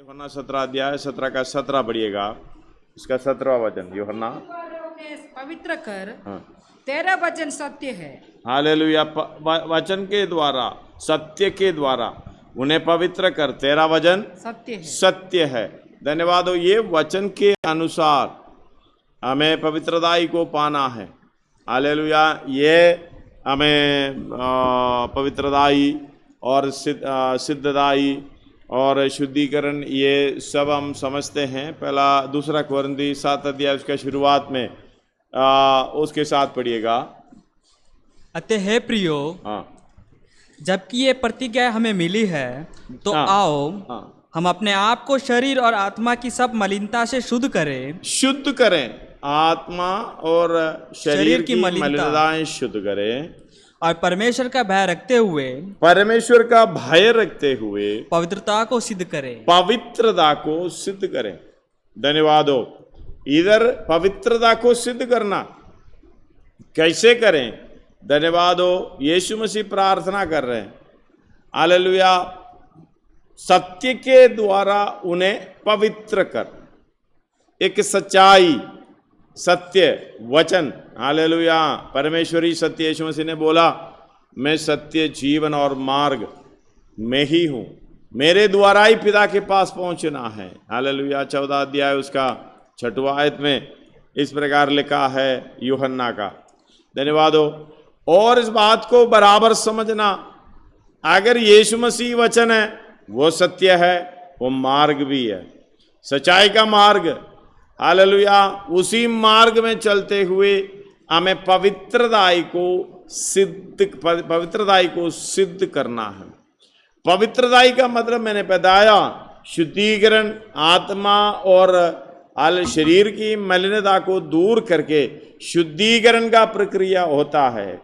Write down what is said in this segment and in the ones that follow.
यूहन्ना 17 अध्याय 17 का 17 पढ़िएगा, इसका 17वां वचन। यूहन्ना पवित्र कर, हाँ, तेरा वचन सत्य है। हालेलुया। वचन के द्वारा, सत्य के द्वारा उन्हें पवित्र कर, तेरा वचन सत्य है। सत्य है। धन्यवाद हो। ये वचन के अनुसार हमें पवित्रताई को पाना है। हालेलुया। ये हमें पवित्रताई और सिद्धताई और शुद्धिकरण, ये सब हम समझते हैं। पहला दूसरा कोरिन्थी 7 अध्याय उसका शुरुआत में उसके साथ पढ़िएगा। अतः हे प्रियो, हाँ जबकि ये प्रतिज्ञा हमें मिली है, तो हाँ, आओ हाँ, हम अपने आप को शरीर और आत्मा की सब मलिनता से शुद्ध करें। शुद्ध करें, आत्मा और शरीर की मलिनताएं शुद्ध करें, और परमेश्वर का भय रखते हुए परमेश्वर का भय रखते हुए पवित्रता को सिद्ध करें। पवित्रता को सिद्ध करें। धन्यवाद हो। इधर पवित्रता को सिद्ध करना कैसे करें? धन्यवाद हो। यीशु मसीह प्रार्थना कर रहे हैं, हालेलुया, सत्य के द्वारा उन्हें पवित्र कर। एक सच्चाई, सत्य वचन, हालेलुया, परमेश्वरी सत्य। यीशु मसीह ने बोला, मैं सत्य, जीवन और मार्ग मैं ही हूं, मेरे द्वारा ही पिता के पास पहुंचना है। हालेलुया। 14 अध्याय उसका 6वां आयत में इस प्रकार लिखा है यूहन्ना का। धन्यवाद हो। और इस बात को बराबर समझना, अगर यीशु मसीह वचन है, वो सत्य है, वो मार्ग भी है, सच्चाई का मार्ग। हालेलुया। उसी मार्ग में चलते हुए हमें पवित्रताई को सिद्ध करना है। पवित्रताई का मतलब मैंने बताया, शुद्धिकरण, आत्मा और शरीर की मलिनता को दूर करके शुद्धिकरण का प्रक्रिया होता है।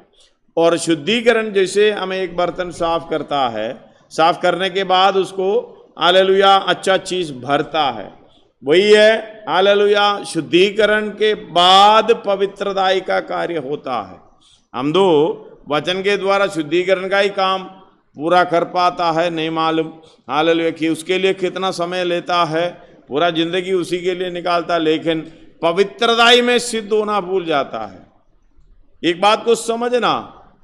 और शुद्धिकरण जैसे हमें एक बर्तन साफ करता है, साफ करने के बाद उसको हालेलुया अच्छा चीज भरता है, वही है हालेलुया। शुद्धिकरण के बाद पवित्रताई का कार्य होता है। हम दो वचन के द्वारा शुद्धिकरण का ही काम पूरा कर पाता है, नहीं मालूम हालेलुया कि उसके लिए कितना समय लेता है, पूरा जिंदगी उसी के लिए निकालता, लेकिन पवित्रताई में सिद्ध होना भूल जाता है। एक बात को समझना,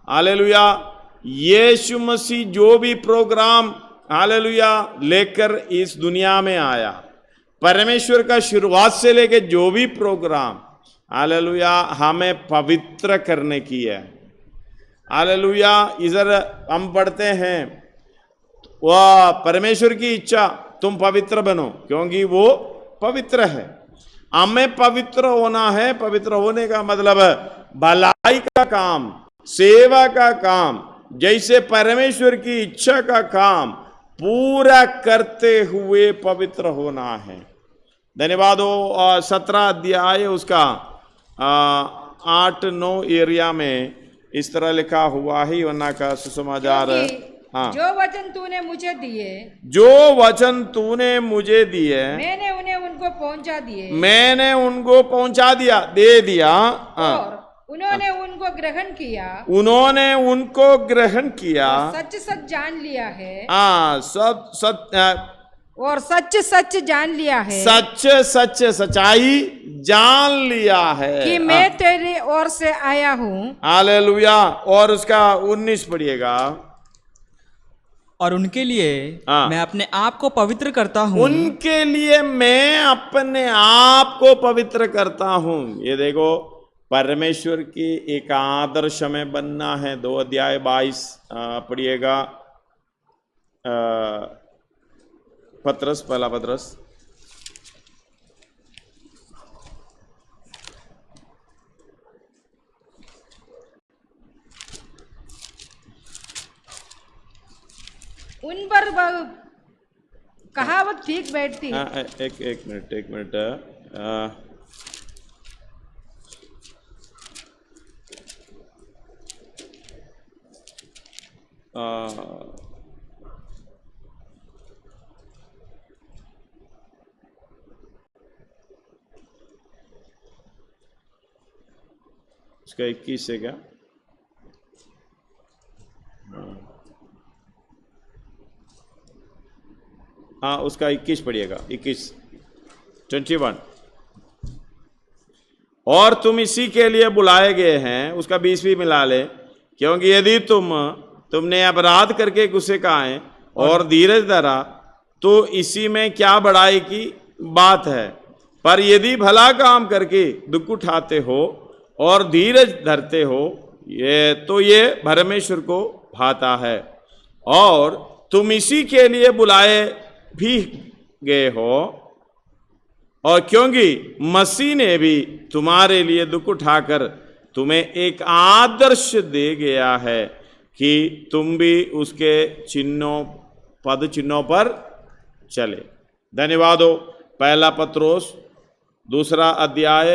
हालेलुया, यीशु मसीह जो भी प्रोग्राम हालेलुया लेकर इस दुनिया में आया, परमेश्वर का शुरुआत से लेकर जो भी प्रोग्राम हालेलुया हमें पवित्र करने की है। हालेलुया। इधर हम पढ़ते हैं, वह परमेश्वर की इच्छा तुम पवित्र बनो क्योंकि वो पवित्र है। हमें पवित्र होना है। पवित्र होने का मतलब भलाई का काम, सेवा का काम, जैसे परमेश्वर की इच्छा का काम पूरा करते हुए पवित्र होना है। धन्यवाद हो। 17 अध्याय उसका 8-9 एरिया में इस तरह लिखा हुआ है यूहन्ना का सुसमाचार। हाँ, जो वचन तूने मुझे दिए, जो वचन तूने मुझे दिए, मैंने उन्हें उनको पहुंचा दिए, मैंने उनको पहुंचा दिया, दे दिया। और उन्होंने उनको ग्रहण किया, उन्होंने उनको ग्रहण किया, और सच सच जान लिया है। हाँ, सब सच, और सच सच जान लिया है, सच सच सच्चाई जान लिया है कि मैं तेरी ओर से आया हूँ। हालेलुया। और उसका 19 पढ़िएगा। और उनके लिए मैं अपने आप को पवित्र करता हूँ। उनके लिए मैं अपने आप को पवित्र करता हूँ। ये देखो, परमेश्वर की एक आदर्श में बनना है। 2 अध्याय 22 पढ़िएगा। पत्रस, पहला पत्रस। उन पर कहावत ठीक बैठती है। एक मिनट। उसका 21 है क्या? हाँ उसका 21 पढ़िएगा, 21 और तुम इसी के लिए बुलाए गए हैं, उसका 20 भी मिला ले, क्योंकि यदि तुमने अपराध करके गुस्से का आए और धीरज धरा तो इसी में क्या बड़ाई की बात है। पर यदि भला काम करके दुख उठाते हो और धीरज धरते हो ये परमेश्वर को भाता है। और तुम इसी के लिए बुलाए भी गए हो, और क्योंकि मसीह ने भी तुम्हारे लिए दुख उठाकर तुम्हें एक आदर्श दे गया है कि तुम भी उसके पद चिन्हों पर चले। धन्यवाद हो। पहला पत्रोस 2 अध्याय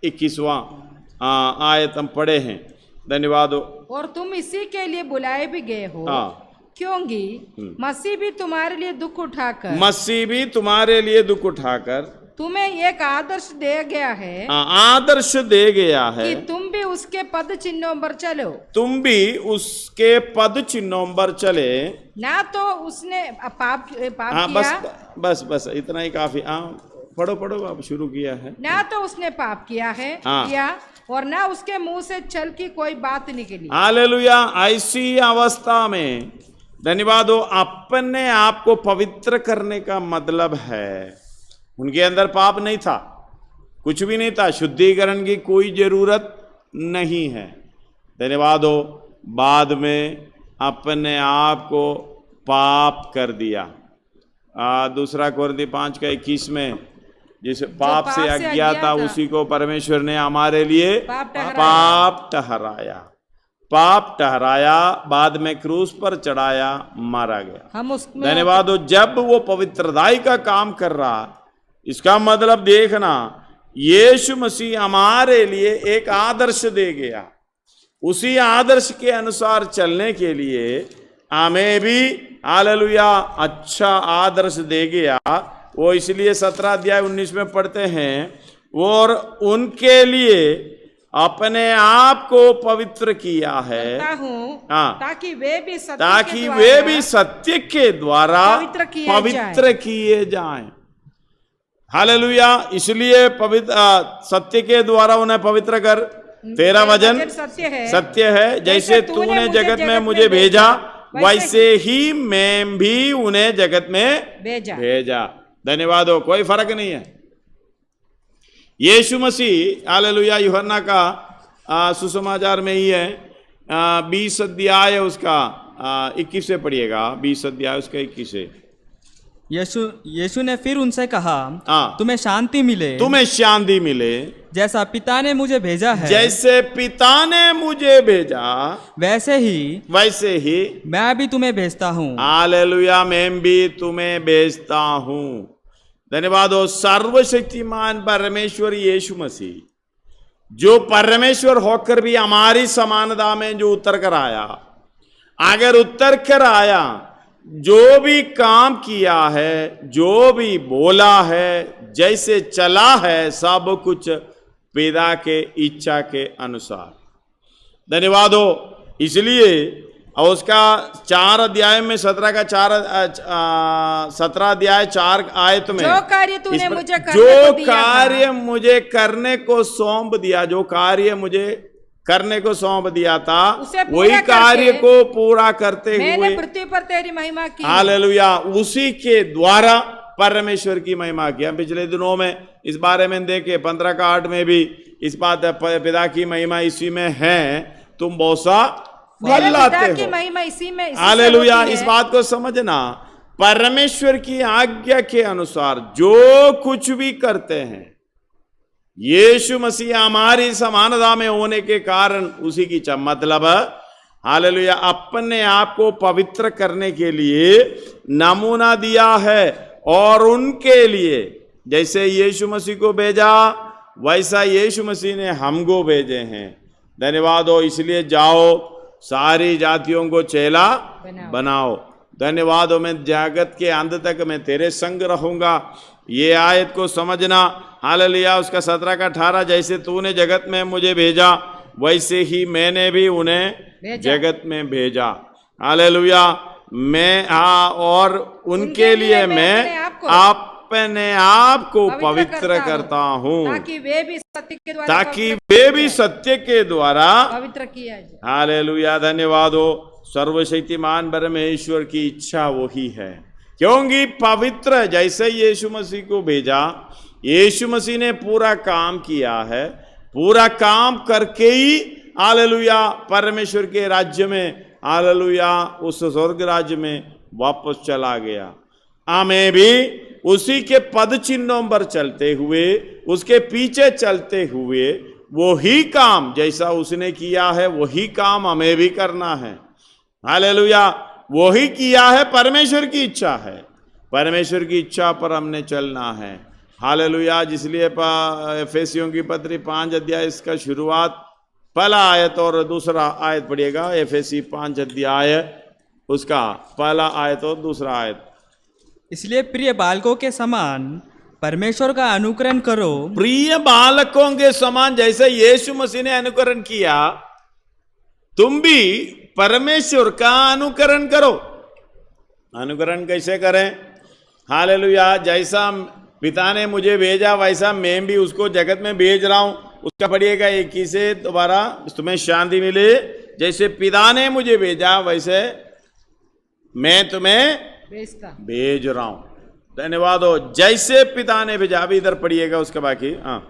21वां आयत हम पढ़े हैं। धन्यवाद हो। और तुम इसी के लिए बुलाए भी गए हो, क्योंकि मसीह भी तुम्हारे लिए दुख उठाकर तुम्हें एक आदर्श दे गया है, आदर्श दे गया है कि तुम भी उसके पद चिन्हों पर चलो। तुम भी उसके पद चिन्हों पर चले। ना तो उसने पाप किया, बस इतना ही काफी। पढ़ो अब शुरू किया है। ना तो उसने पाप किया है किया, और ना उसके मुंह से छल की कोई बात निकली। हालेलुया। ऐसी अवस्था में धन्यवाद हो, अपने आप को पवित्र करने का मतलब है उनके अंदर पाप नहीं था, कुछ भी नहीं था, शुद्धिकरण की कोई जरूरत नहीं है। धन्यवाद हो। बाद में अपने आप को पाप कर दिया। 2 कोरिन्थी 5:21 में जिस पाप से अज्ञात था उसी को परमेश्वर ने हमारे लिए पाप ठहराया, बाद में क्रूस पर चढ़ाया, मारा गया। धन्यवाद हो। जब वो पवित्रताई का काम कर रहा, इसका मतलब देखना, यीशु मसीह हमारे लिए एक आदर्श दे गया। उसी आदर्श के अनुसार चलने के लिए हमें भी हालेलुया अच्छा आदर्श दे गया। वो इसलिए 17 अध्याय 19 में पढ़ते हैं, और उनके लिए अपने आप को पवित्र किया है ताकि वे भी सत्य के द्वारा पवित्र किए जाएं। हालेलुया। इसलिए पवित्र सत्य के द्वारा उन्हें पवित्र कर। तेरा वचन सत्य है। जैसे तूने जगत में मुझे भेजा वैसे ही मैं भी उन्हें जगत में भेजा। धन्यवाद हो। कोई फर्क नहीं है। यीशु मसीह हालेलुया। यूहन्ना का सुसमाचार में ही है 20 अध्याय उसका 21 से पढ़िएगा। 20 अध्याय उसका 21 से। यीशु ने फिर उनसे कहा, तुम्हें शांति मिले। जैसा पिता ने मुझे भेजा है, वैसे ही मैं भी तुम्हें भेजता हूँ। हालेलुया। मैं भी तुम्हें भेजता हूँ। धन्यवाद हो। सर्वशक्तिमान परमेश्वर यीशु मसीह जो परमेश्वर होकर भी हमारी समानता में जो उतर कर आया, अगर उतर कर आया, जो भी काम किया है, जो भी बोला है, जैसे चला है, सब कुछ पिता के इच्छा के अनुसार। धन्यवाद हो। इसलिए और उसका 4 अध्याय में 17 अध्याय 4 आयत में जो कार्य मुझे करने को सौंप दिया, जो कार्य मुझे करने को सौंप दिया था, वही कार्य को पूरा करते हुए पृथ्वी पर तेरी महिमा की। हालेलुया। उसी के द्वारा परमेश्वर की महिमा की। हम पिछले दिनों में इस बारे में देखे 15:8 में भी इस बात पिता की महिमा इसी में है, तुम बहुत सा फल लाते हो। महिमा इसी में हालेलुया। इस बात को समझना, परमेश्वर की आज्ञा के अनुसार जो कुछ भी करते हैं, यीशु मसीह हमारी समानता में होने के कारण उसी की मतलब हालेलुया अपने आप को पवित्र करने के लिए नमूना दिया है। और उनके लिए जैसे यीशु मसीह को भेजा, वैसा यीशु मसीह ने हमको भेजे हैं। धन्यवाद हो। इसलिए जाओ, सारी जातियों को चेला बनाओ। धन्यवाद हो। मैं जगत के अंत तक मैं तेरे संग रहूंगा। ये आयत को समझना। हालेलुया। उसका 17 का 18, जैसे तूने जगत में मुझे भेजा वैसे ही मैंने भी उन्हें जगत में भेजा। हालेलुया। मैं और उनके लिए मैं अपने आप को पवित्र करता हूँ, ताकि वे भी सत्य के द्वारा पवित्र किया जाए। हालेलुया, धन्यवाद हो। सर्वशक्तिमान परमेश्वर की इच्छा वही है, क्योंकि पवित्र जैसे यीशु मसीह को भेजा, यीशु मसीह ने पूरा काम किया है, पूरा काम करके ही हालेलुया परमेश्वर के राज्य में, हालेलुया उस स्वर्ग राज्य में वापस चला गया। हमें भी उसी के पद चिन्हों पर चलते हुए, उसके पीछे चलते हुए, वही काम जैसा उसने किया है वही काम हमें भी करना है। हालेलुया, वही किया है, परमेश्वर की इच्छा है, परमेश्वर की इच्छा पर हमने चलना है। हालेलुया, जिसलिए एफेसियों की पत्री 5 अध्याय इसका शुरुआत पहला आयत और दूसरा आयत पढ़िएगा। एफेसी 5 अध्याय उसका पहला आयत और दूसरा आयत। इसलिए प्रिय बालकों के समान परमेश्वर का अनुकरण करो। प्रिय बालकों के समान जैसे यीशु मसीह ने अनुकरण किया, तुम भी परमेश्वर का अनुकरण करो। अनुकरण कैसे करें? हालेलुया, जैसा पिता ने मुझे भेजा वैसा मैं भी उसको जगत में भेज रहा हूं। उसका पढ़िएगा 21 से दोबारा, तुम्हें शांति मिले। जैसे पिता ने मुझे भेजा वैसे मैं तुम्हें भेज रहा हूं। धन्यवाद हो। जैसे पिता ने भेजा, अभी इधर पढ़िएगा उसका बाकी। हाँ,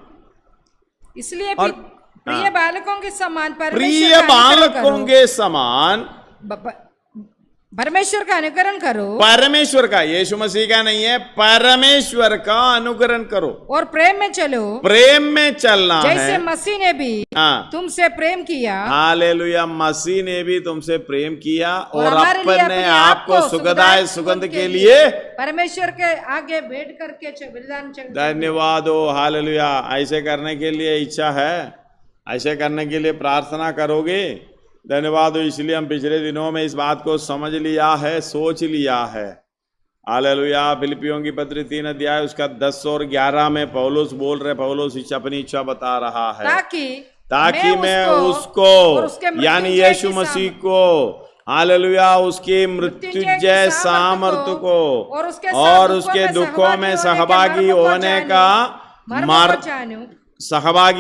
इसलिए प्रिय बालकों के समान प्रिय बालकों के समान परमेश्वर का अनुकरण करो। परमेश्वर का, यीशु मसीह का नहीं है, परमेश्वर का अनुकरण करो और प्रेम में चलो। प्रेम में चलना है जैसे मसीह ने भी तुमसे प्रेम किया। हालेलुया, मसीह ने भी तुमसे प्रेम किया और अपने आप को सुखदायक सुगंध के लिए परमेश्वर के आगे बैठ करके बलिदान। धन्यवाद हो। हालेलुया, ऐसे करने के लिए इच्छा है, ऐसे करने के लिए प्रार्थना करोगे। धन्यवाद हो। इसलिए हम पिछले दिनों में इस बात को समझ लिया है, सोच लिया है। हालेलुया, फिलिपियों की पत्री 3 अध्याय उसका 10 और 11 में पौलुस बोल रहे, पौलुस अपनी इच्छा बता रहा है ताकि मैं उसको यानी यीशु मसीह को, हालेलुया, उसकी मृत्युंजय सामर्थ्य को और उसके दुखों में सहभागी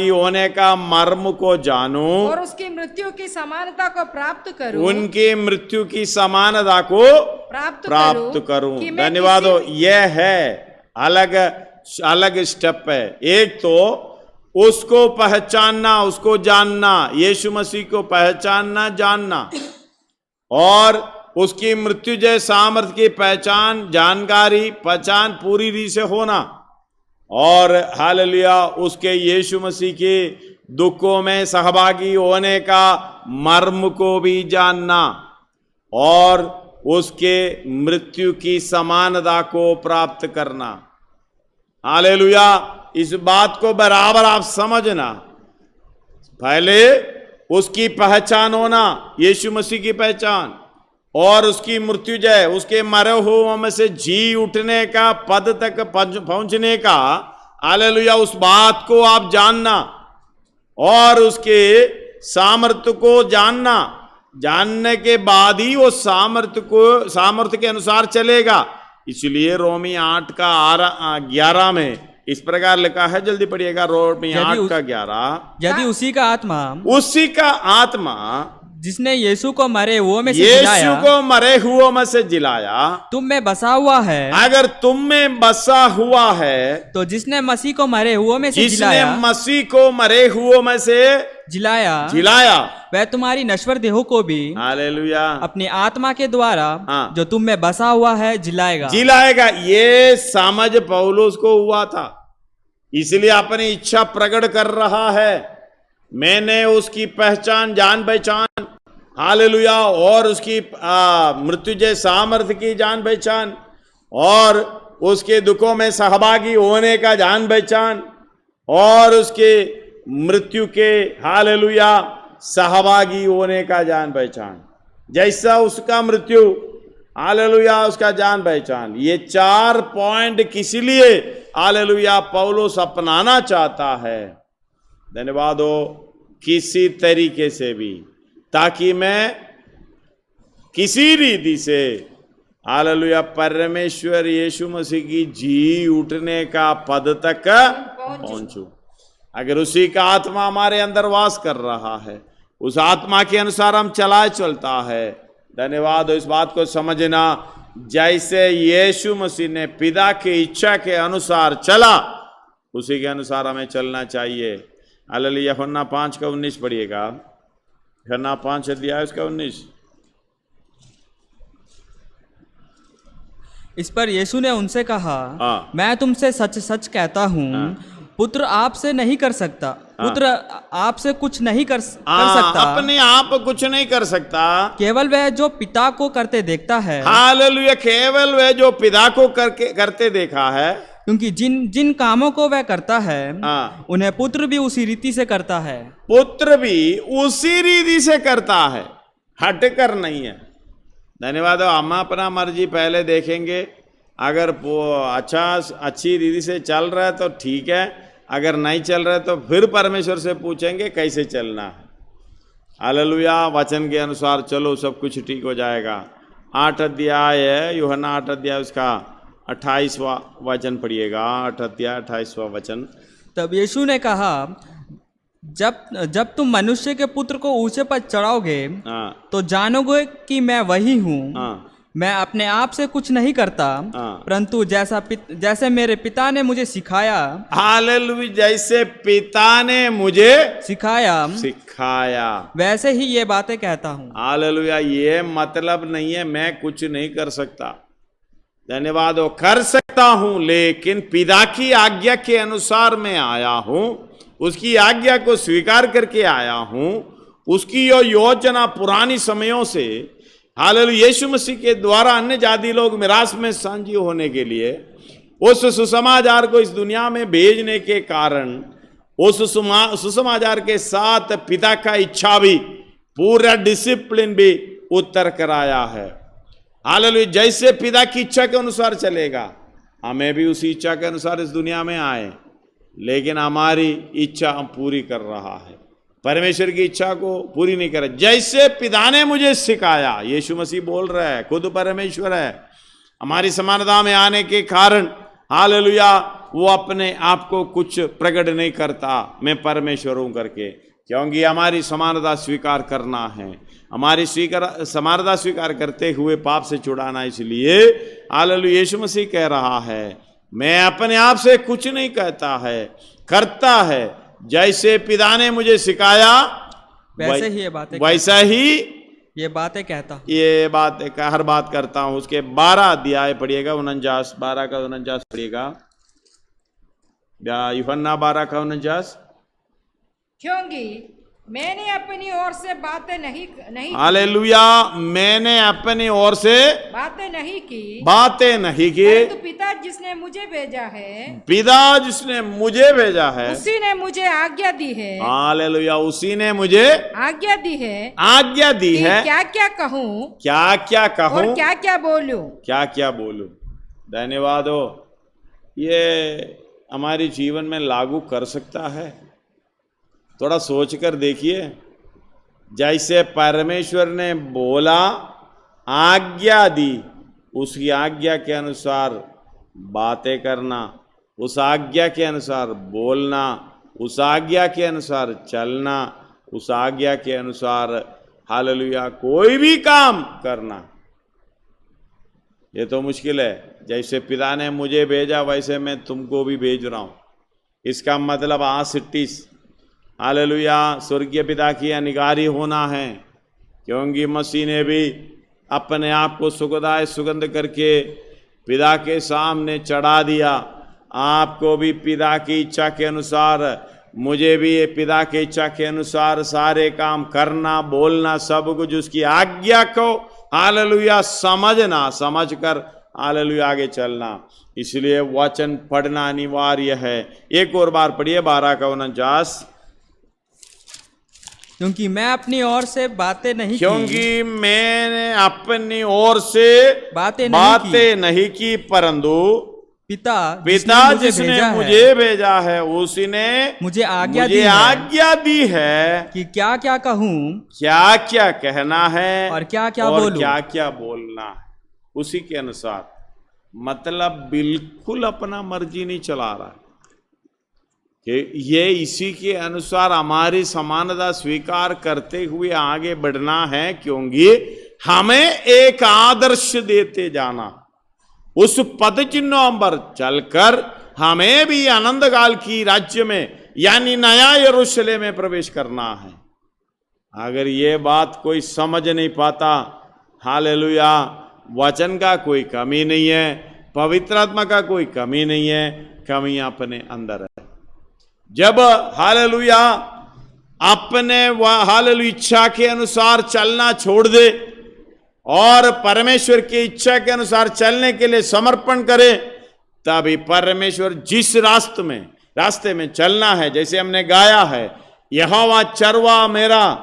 होने का मर्म को जानूं और उसकी मृत्यु की समानता को प्राप्त करूं। उनकी मृत्यु की समानता को प्राप्त करूं। धन्यवाद हो। यह है अलग अलग स्टेप है। एक तो उसको पहचानना, उसको जानना, यीशु मसीह को पहचानना, जानना, और उसकी मृत्युजय सामर्थ्य की पहचान, जानकारी, पहचान पूरी रीति से होना, और हालेलुया उसके यीशु मसीह के दुखों में सहभागी होने का मर्म को भी जानना, और उसके मृत्यु की समानता को प्राप्त करना। हालेलुया, इस बात को बराबर आप समझना। पहले उसकी पहचान होना, यीशु मसीह की पहचान, और उसकी मृत्युजय, उसके मरे हुओं में से जी उठने का पद तक पहुंचने का, हालेलुया, उस बात को आप जानना, और उसके सामर्थ्य को जानना। जानने के बाद ही वो सामर्थ्य के अनुसार चलेगा। इसलिए रोमी 8 का 11 में इस प्रकार लिखा है, जल्दी पढ़िएगा, रोमी 8 का 11। यदि उसी का आत्मा जिसने यीशु को मरे हुओं में से जिलाया तुम में बसा हुआ है, अगर तुम में बसा हुआ है, तो जिसने मसीह को मरे हुओं में से जिलाया वह तुम्हारी नश्वर देहों को भी, हालेलुया, अपनी आत्मा के द्वारा जो तुम में बसा हुआ है जिलाएगा। ये समझ पौलुस को हुआ था, इसलिए अपनी इच्छा प्रकट कर रहा है। मैंने उसकी पहचान, जान पहचान, हालेलुया, और उसकी मृत्युजय सामर्थ्य की जान पहचान, और उसके दुखों में सहभागी होने का जान पहचान, और उसके मृत्यु के, हालेलुया, सहभागी होने का जान पहचान। जैसा उसका मृत्यु, हालेलुया, उसका जान पहचान। ये 4 पॉइंट किस लिए, हालेलुया, पौलुस अपनाना चाहता है। धन्यवाद हो। किसी तरीके से भी, ताकि मैं किसी रीति से हालेलुया परमेश्वर यीशु मसीह की जी उठने का पद तक पहुंचूं। अगर उसी का आत्मा हमारे अंदर वास कर रहा है, उस आत्मा के अनुसार हम चलता है। धन्यवाद हो इस बात को समझना, जैसे यीशु मसीह ने पिता की इच्छा के अनुसार चला, उसी के अनुसार हमें चलना चाहिए। हालेलुया। यूहन्ना 5:19 पढ़िएगा। यूहन्ना 5 अध्याय उसका 19। इस पर यीशु ने उनसे कहा, मैं तुमसे सच सच कहता हूँ, पुत्र आपसे नहीं कर सकता, पुत्र आपसे कुछ नहीं कर सकता, अपने आप कुछ नहीं कर सकता, केवल वह जो पिता को करते देखता है। हालेलुया। केवल वह जो पिता को करते देखा है, क्योंकि जिन जिन कामों को वह करता है उन्हें पुत्र भी उसी रीति से करता है। पुत्र भी उसी रीति से करता है, हट कर नहीं है। धन्यवाद। हम अपना मर्जी पहले देखेंगे, अगर वो अच्छी रीति से चल रहा है तो ठीक है, अगर नहीं चल रहा है तो फिर परमेश्वर से पूछेंगे कैसे चलना है। हालेलुया। वचन के अनुसार चलो, सब कुछ ठीक हो जाएगा। 8 अध्याय है यूहन्ना 8 अध्याय उसका 28वां वचन पढ़िएगा। 8 अध्याय 28वां वचन। तब यीशु ने कहा, जब तुम मनुष्य के पुत्र को ऊंचे पर चढ़ाओगे तो जानोगे कि मैं वही हूँ। मैं अपने आप से कुछ नहीं करता, परंतु जैसे मेरे पिता ने मुझे सिखाया। हालेलुया। जैसे पिता ने मुझे सिखाया वैसे ही ये बातें कहता हूँ। हालेलुया। ये मतलब नहीं है मैं कुछ नहीं कर सकता। धन्यवाद हो, कर सकता हूं, लेकिन पिता की आज्ञा के अनुसार मैं आया हूं, उसकी आज्ञा को स्वीकार करके आया हूं। उसकी यो योजना पुरानी समयों से हालेलुया यीशु मसीह के द्वारा अन्य जाति लोग मिरास में साझी होने के लिए उस सुसमाचार को इस दुनिया में भेजने के कारण उस सुसमाचार के साथ पिता का इच्छा भी, पूरा डिसिप्लिन भी उतर कर आया है। हालेलुया। जैसे पिता की इच्छा के अनुसार चलेगा, हमें भी उसी इच्छा के अनुसार इस दुनिया में आए, लेकिन हमारी इच्छा हम पूरी कर रहा है, परमेश्वर की इच्छा को पूरी नहीं कर रहा। जैसे पिता ने मुझे सिखाया, यीशु मसीह बोल रहा है, खुद परमेश्वर है। हमारी समानता में आने के कारण हालेलुया वो अपने आप को कुछ प्रकट नहीं करता, मैं परमेश्वर हूं करके, क्योंकि हमारी समानता स्वीकार करना है। हमारी समानता स्वीकार करते हुए पाप से छुड़ाना, इसलिए हालेलुया यीशु मसीह कह रहा है, मैं अपने आप से कुछ नहीं कहता है, करता है। जैसे पिता ने मुझे सिखाया वैसे ही ये बातें वैसा ही ये बातें कहता, ये बात हर बात करता हूं। उसके 12 अध्याय पढ़िएगा, 49, 12 का 49 पढ़िएगा। यूहन्ना 12 का 49। क्योंकि मैंने अपनी ओर से बातें नहीं हालेलुया। मैंने अपनी ओर से बातें नहीं की, परंतु पिता जिसने मुझे भेजा है, उसी ने मुझे आज्ञा दी है। हालेलुया। उसी ने मुझे आज्ञा दी है क्या क्या कहूँ और क्या क्या बोलूं। धन्यवाद हो। ये हमारे जीवन में लागू कर सकता है। थोड़ा सोच कर देखिए, जैसे परमेश्वर ने बोला, आज्ञा दी, उसकी आज्ञा के अनुसार बातें करना, उस आज्ञा के अनुसार बोलना, उस आज्ञा के अनुसार चलना, उस आज्ञा के अनुसार हालेलुया कोई भी काम करना, ये तो मुश्किल है। जैसे पिता ने मुझे भेजा वैसे मैं तुमको भी भेज रहा हूं। इसका मतलब आसिट्टिस हालेलुया स्वर्गीय पिता की अधिकारी होना है, क्योंकि मसीह ने भी अपने आप को सुखदायक सुगंध करके पिता के सामने चढ़ा दिया। आपको भी पिता की इच्छा के अनुसार, मुझे भी पिता की इच्छा के अनुसार सारे काम करना, बोलना, सब कुछ उसकी आज्ञा को हालेलुया समझना, समझकर हालेलुया आगे चलना। इसलिए वचन पढ़ना अनिवार्य है। एक और बार पढ़िए 12 का 49। क्योंकि मैं अपनी ओर से बातें नहीं बातें नहीं की, परंतु पिता पिता जिसने मुझे भेजा है उसी ने मुझे आज्ञा दी है कि क्या क्या कहूँ, क्या क्या कहना है और क्या क्या बोलूं, क्या क्या बोलना है, उसी के अनुसार। मतलब बिल्कुल अपना मर्जी नहीं चला रहा कि ये इसी के अनुसार हमारी समानता स्वीकार करते हुए आगे बढ़ना है, क्योंकि हमें एक आदर्श देते जाना, उस पद चिन्हों पर चलकर हमें भी आनंद काल की राज्य में यानी नया यरूशलेम में प्रवेश करना है। अगर ये बात कोई समझ नहीं पाता, हालेलुया, वचन का कोई कमी नहीं है, पवित्र आत्मा का कोई कमी नहीं है, कमी अपने अंदर है। जब हालेलुया अपने हालेलुया इच्छा के अनुसार चलना छोड़ दे और परमेश्वर की इच्छा के अनुसार चलने के लिए समर्पण करे, तभी परमेश्वर जिस रास्ते में चलना है, जैसे हमने गाया है, यहोवा चरवा मेरा,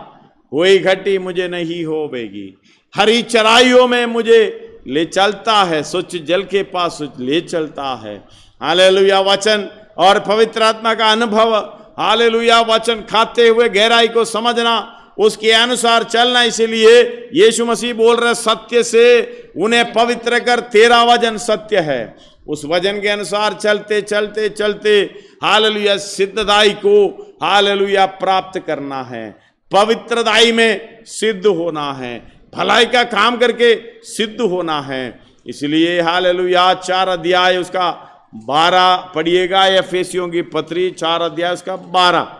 कोई घटी मुझे नहीं होवेगी, हरी चराइयों में मुझे ले चलता है, स्वच्छ जल के पास ले चलता है। हालेलुया, वचन और पवित्र आत्मा का अनुभव, हालेलुया, वचन खाते हुए गहराई को समझना, उसके अनुसार चलना। इसलिए यीशु मसीह बोल रहे, सत्य से उन्हें पवित्र कर, तेरा वचन सत्य है। उस वचन के अनुसार चलते चलते चलते हालेलुया सिद्धदाई को हालेलुया प्राप्त करना है, पवित्रदाई में सिद्ध होना है, भलाई का काम करके सिद्ध होना है। इसलिए हालेलुया 4 अध्याय उसका 12 पढ़िएगा, एफेसियों की पत्री 4 अध्याय उसका 12।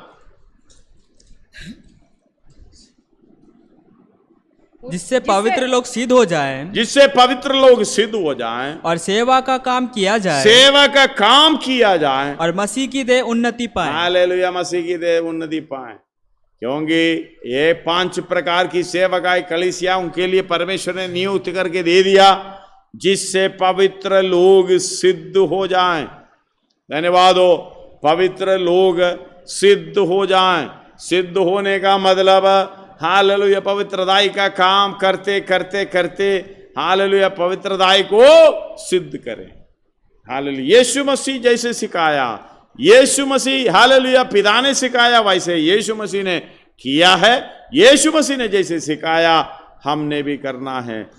जिससे पवित्र लोग सिद्ध हो जाएं, जिससे पवित्र लोग सिद्ध हो जाएं और सेवा का काम किया जाए, सेवा का काम किया जाए, और मसीह की देह उन्नति पाए। हालेलुया, मसीह की देह उन्नति पाए। क्योंकि ये 5 प्रकार की सेवकाई कलीसिया उनके लिए परमेश्वर ने नियुक्त करके दे दिया, जिससे पवित्र लोग सिद्ध हो जाएं। धन्यवाद हो, पवित्र लोग सिद्ध हो जाएं। सिद्ध होने का मतलब हालेलुया पवित्रदाई का काम करते करते करते हालेलुया पवित्रदाई को सिद्ध करें। हालेलुया, यीशु मसीह जैसे सिखाया, यीशु मसीह हालेलुया पिता ने सिखाया, वैसे यीशु मसीह ने किया है। यीशु मसीह ने जैसे सिखाया हमने भी करना है।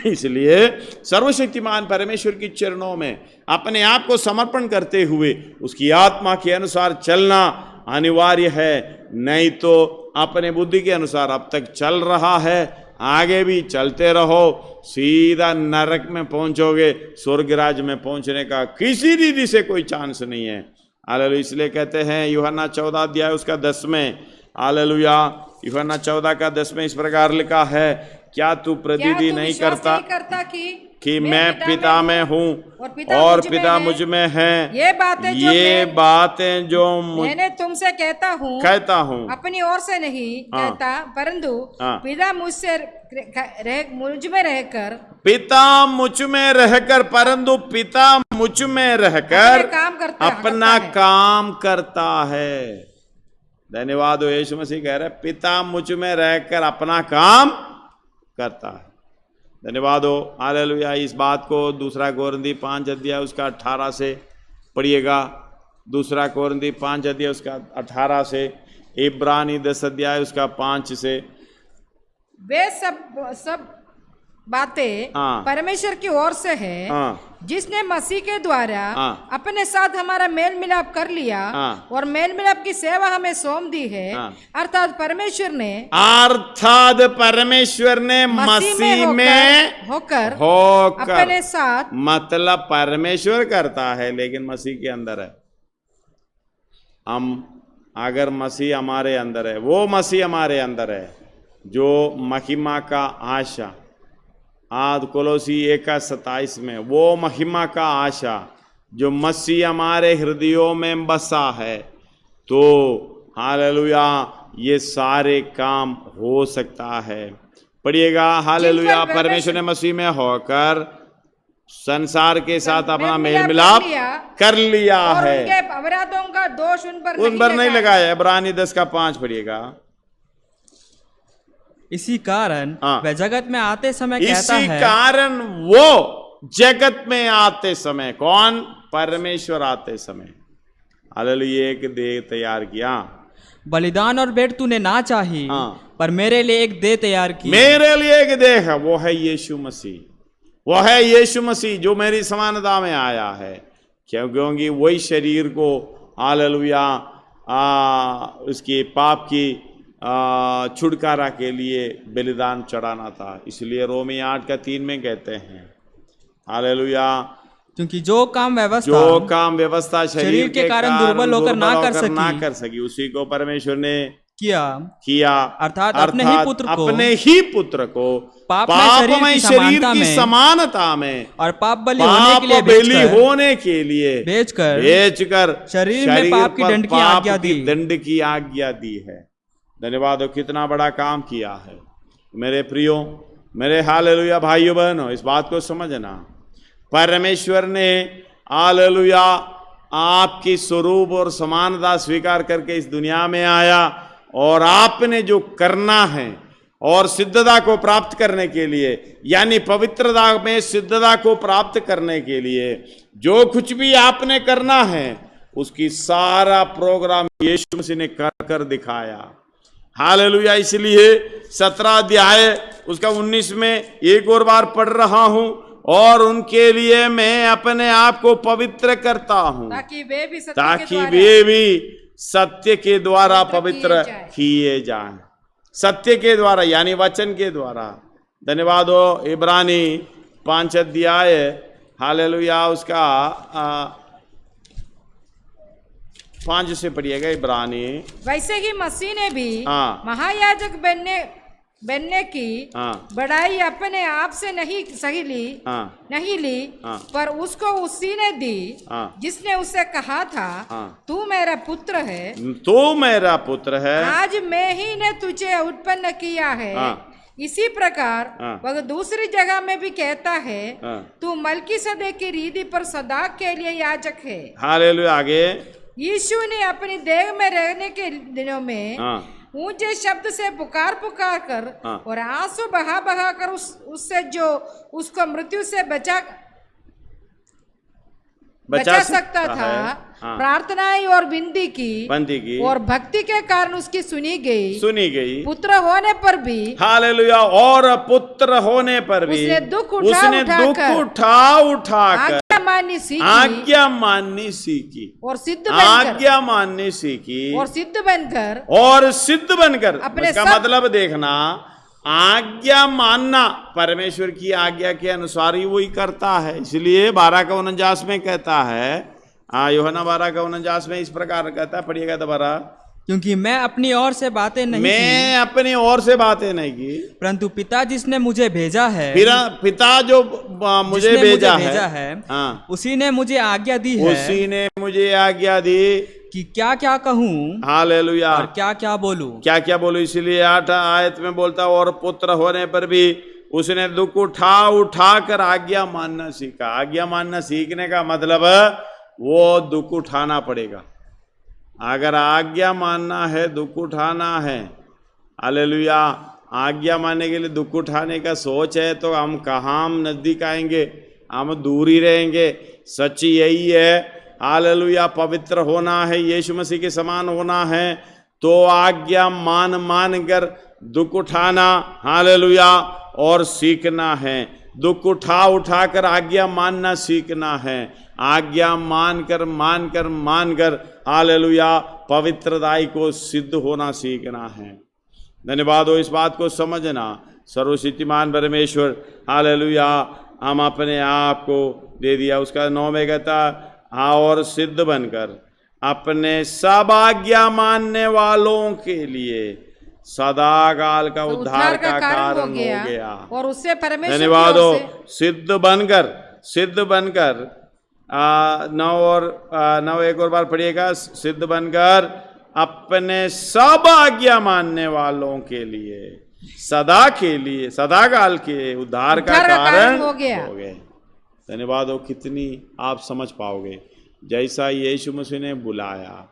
इसलिए सर्वशक्तिमान परमेश्वर की चरणों में अपने आप को समर्पण करते हुए उसकी आत्मा के अनुसार चलना अनिवार्य है। नहीं तो अपने बुद्धि के अनुसार अब तक चल रहा है, आगे भी चलते रहो, सीधा नरक में पहुंचोगे, स्वर्ग राज्य में पहुंचने का किसी रीति से कोई चांस नहीं है। हालेलुया, इसलिए कहते हैं यूहन्ना 14 अध्याय उसका 10 में, हालेलुया यूहन्ना 14 का 10 में इस प्रकार लिखा है, क्या तू प्रतीति नहीं करता कि मैं पिता में हूँ और पिता मुझ में है। ये बातें जो मैंने तुमसे कहता हूँ अपनी ओर से नहीं कहता, परंतु पिता मुझ में रहकर, पिता मुझ में रहकर, परंतु पिता मुझ में रहकर अपना काम करता है। धन्यवाद हो, यीशु मसीह कह रहे पिता मुझ में रहकर अपना काम करता है। धन्यवाद हो, हालेलुया। इस बात को 2 कोरिन्थी 5 अध्याय उसका 18 से पढ़िएगा, 2 कोरिन्थी 5 अध्याय उसका 18 से, इब्रानी 10 अध्याय उसका 5 से। वे सब बातें परमेश्वर की ओर से है, जिसने मसीह के द्वारा अपने साथ हमारा मेल मिलाप कर लिया और मेल मिलाप की सेवा हमें सौंप दी है। अर्थात परमेश्वर ने मसीह में होकर अपने साथ, मतलब परमेश्वर करता है लेकिन मसीह के अंदर है। हम अगर मसीह हमारे अंदर है, वो मसीह हमारे अंदर है जो महिमा का आशा, आद कोलोसी 1:27 में, वो महिमा का आशा जो मसीह हमारे हृदयों में बसा है, तो हालेलुया ये सारे काम हो सकता है। पढ़िएगा, हालेलुया परमेश्वर ने मसीह में होकर संसार के साथ अपना मेल मिलाप कर लिया है, उनके अपराधों का दोष उन पर नहीं लगाया। इब्रानी 10:5 पढ़िएगा। इसी कारण वह जगत में आते समय कहता है, इसी कारण वो जगत में आते समय, कौन? परमेश्वर आते समय हालेलुया एक देह तैयार किया। बलिदान और भेंट तूने ना चाही, हाँ। पर मेरे लिए एक देह तैयार की। मेरे लिए एक देह है, वो है यीशु मसीह। वो है यीशु मसीह जो मेरी समानता में आया है। क्योंकि वही शरीर को हालेलुया उसके पाप की छुटकारा के लिए बलिदान चढ़ाना था। इसलिए रोमी 8:3 में कहते हैं हालेलुया, क्योंकि जो काम व्यवस्था शरीर के कारण दुर्बल होकर ना कर सकी उसी को परमेश्वर ने किया अर्थात अपने ही पुत्र को पापमय शरीर की समानता में और पाप बलि होने के लिए बेचकर शरीर में पाप की दंड की आज्ञा दी है। धन्यवाद हो, कितना बड़ा काम किया है मेरे प्रियो, मेरे हालेलुया भाइयों बहनों। इस बात को समझना, परमेश्वर ने हालेलुया आपकी स्वरूप और समानता स्वीकार करके इस दुनिया में आया, और आपने जो करना है और सिद्धता को प्राप्त करने के लिए, यानी पवित्रता में सिद्धता को प्राप्त करने के लिए जो कुछ भी आपने करना है उसकी सारा प्रोग्राम यीशु मसीह ने कर दिखाया। हालेलुया। इसलिए 17 अध्याय उसका 19 में एक और बार पढ़ रहा हूं, और उनके लिए मैं अपने आप को पवित्र करता हूं ताकि वे भी सत्य के द्वारा पवित्र किए जाएं। सत्य के द्वारा यानी वचन के द्वारा। धन्यवाद हो। इब्रानी 5 अध्याय हालेलुया उसका 5 से पढ़िएगा इब्रानी। वैसे ही मसीह ने भी महायाजक बनने की बड़ाई अपने आप से नहीं ली, पर उसको उसी ने दी जिसने उसे कहा था तू मेरा पुत्र है, आज मैं ही ने तुझे उत्पन्न किया है। इसी प्रकार वह दूसरी जगह में भी कहता है तू मलकीसदेक की रीति पर सदा के लिए याजक है। हालेलुया। आगे यीशु ने अपनी देह में रहने के दिनों में ऊंचे शब्द से पुकार कर और आंसू बहा कर उससे जो उसको मृत्यु से बचा सकता था प्रार्थनाएं और विनती की और भक्ति के कारण उसकी सुनी गई। पुत्र होने पर भी हालेलुया, और पुत्र होने पर भी उसने दुख उठा आज्ञा माननी सीखी और सिद्ध बनकर इसका मतलब देखना, आज्ञा मानना परमेश्वर की आज्ञा के अनुसार ही वही करता है। इसलिए 12:49 में कहता है, यूहन्ना 12:49 में इस प्रकार कहता है, पढ़िएगा दोबारा। क्योंकि मैं अपनी ओर से बातें नहीं की, परंतु पिता जिसने मुझे भेजा है, पिता जो मुझे भेजा है उसी ने मुझे आज्ञा दी कि क्या क्या कहूँ हालेलुया और क्या क्या बोलूं। इसलिए 8 आयत में बोलता, और पुत्र होने पर भी उसने दुख उठा कर आज्ञा मानना सीखा। आज्ञा मानना सीखने का मतलब वो दुख उठाना पड़ेगा। अगर आज्ञा मानना है, दुख उठाना है, हालेलुया, आज्ञा मानने के लिए दुख उठाने का सोच है तो हम कहाँ नजदीक आएंगे, हम दूर ही रहेंगे। सच यही है, हालेलुया। पवित्र होना है, यीशु मसीह के समान होना है, तो आज्ञा मान कर दुख उठाना, हालेलुया, और सीखना है। दुख उठा कर आज्ञा मानना सीखना है। आज्ञा मान कर हालेलुया पवित्रताई को सिद्ध होना सीखना है। धन्यवाद हो। इस बात को समझना, सर्वशक्तिमान परमेश्वर हालेलुया हम अपने आप को दे दिया। उसका 9 में कहता, और सिद्ध बनकर अपने सब आज्ञा मानने वालों के लिए सदा काल का उद्धार का कारण हो गया। और उससे परमेश्वर धन्यवाद हो। सिद्ध बनकर 9 एक और बार पढ़िएगा। सिद्ध बनकर अपने सब आज्ञा मानने वालों के लिए सदा काल के उद्धार का कारण हो गए। धन्यवाद हो। कितनी आप समझ पाओगे, जैसा यीशु मसीह ने बुलाया,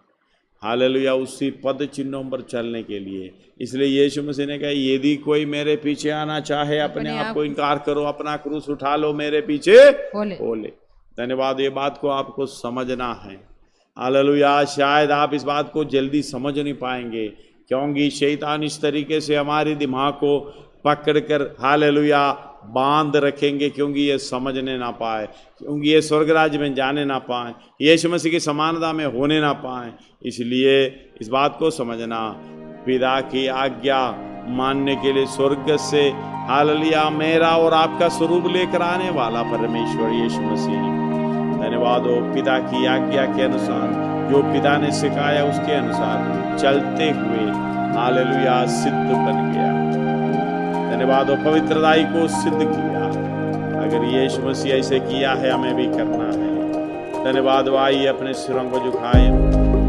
हालेलुया, उसी पद चिन्हों पर चलने के लिए। इसलिए यीशु मसीह ने कहा, यदि कोई मेरे पीछे आना चाहे, अपने आप को इनकार करो, अपना क्रूस उठा लो, मेरे पीछे हो ले। धन्यवाद। ये बात को आपको समझना है। हालेलुया। शायद आप इस बात को जल्दी समझ नहीं पाएंगे, क्योंकि शैतान इस तरीके से हमारे दिमाग को पकड़कर हालेलुया बांध रखेंगे, क्योंकि ये समझने ना पाए, क्योंकि ये स्वर्ग राज्य में जाने ना पाए, यीशु मसीह की समानता में होने ना पाए। इसलिए इस बात को समझना, पिता की आज्ञा मानने के लिए स्वर्ग से हालेलुया मेरा और आपका स्वरूप लेकर आने वाला परमेश्वर यीशु मसीह, धन्यवाद हो, पिता की आज्ञा के अनुसार, जो पिता ने सिखाया उसके अनुसार चलते हुए हालेलुया सिद्ध बन गया। धन्यवाद हो, पवित्रताई को सिद्ध किया। अगर यीशु मसीह ऐसे किया है, हमें भी करना है। धन्यवाद। आइए अपने सिरों को झुकाएं।